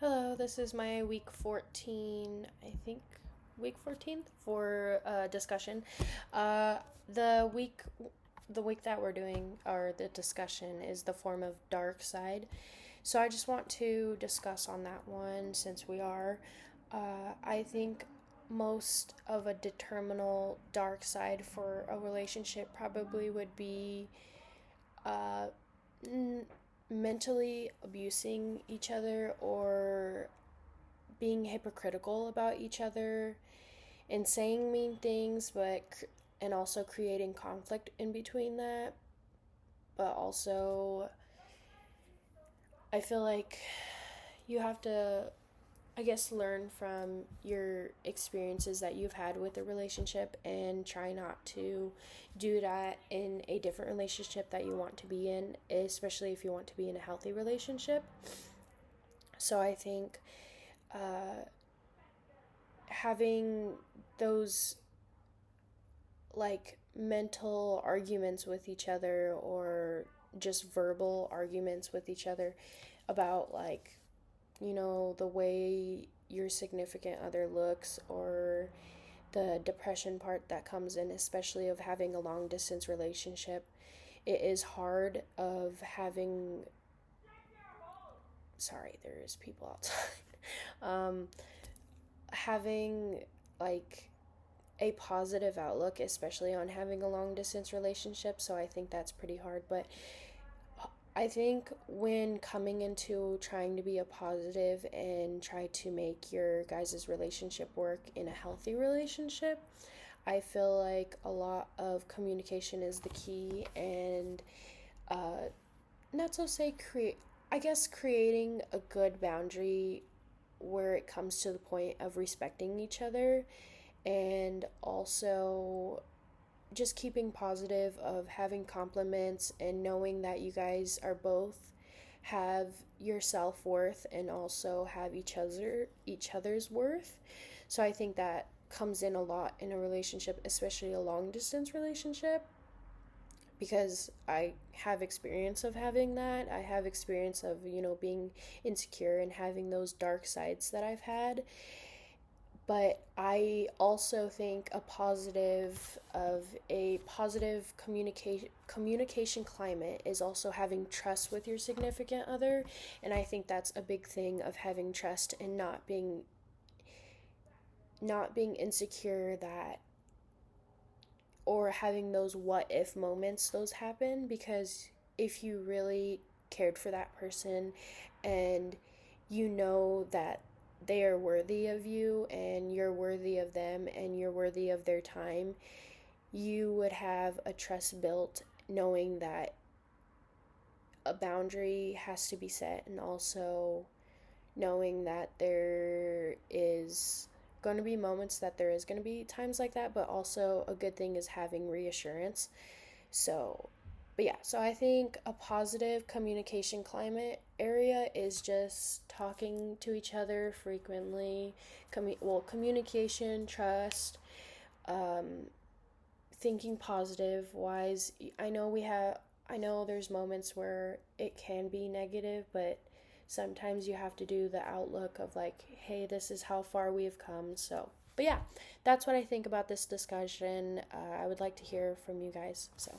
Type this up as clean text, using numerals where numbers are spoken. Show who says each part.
Speaker 1: Hello, this is my week 14, I think, week 14th for discussion. Uh, the week the week that we're doing or the discussion is the form of dark side. So I just want to discuss on that one since we are. I think most of a determinal dark side for a relationship probably would be uh, n- mentally abusing each other or being hypocritical about each other and saying mean things, and also creating conflict in between that. But also, I feel like you have to, I guess, learn from your experiences that you've had with a relationship and try not to do that in a different relationship that you want to be in, especially if you want to be in a healthy relationship. So I think uh, having those like mental arguments with each other or just verbal arguments with each other about the way your significant other looks or the depression part that comes in, especially of having a long distance relationship. It is hard of having, sorry, there is people outside. um, Having like a positive outlook, especially on having a long distance relationship. So I think that's pretty hard. But I think when coming into trying to be a positive and try to make your guys' relationship work in a healthy relationship, I feel like a lot of communication is the key, and uh, not so say create. I guess creating a good boundary where it comes to the point of respecting each other, and also just keeping positive, of having compliments and knowing that you guys are both have your self-worth and also have each other's worth. So I think that comes in a lot in a relationship, especially a long distance relationship, because I have experience of having that. I have experience of, being insecure and having those dark sides that I've had. But I also think a positive communication climate is also having trust with your significant other, and I think that's a big thing of having trust and not being insecure that, or having those what if moments those happen, because if you really cared for that person and you know that they are worthy of you and you're worthy of them and you're worthy of their time, you would have a trust built knowing that a boundary has to be set, and also knowing that there is going to be moments that there is going to be times like that, but also a good thing is having reassurance. So, but yeah, so I think a positive communication climate area is just talking to each other frequently, communication, trust, um, thinking positive wise. I know there's moments where it can be negative, but sometimes you have to do the outlook of like, hey, this is how far we've come. So, but yeah, that's what I think about this discussion. I would like to hear from you guys. So.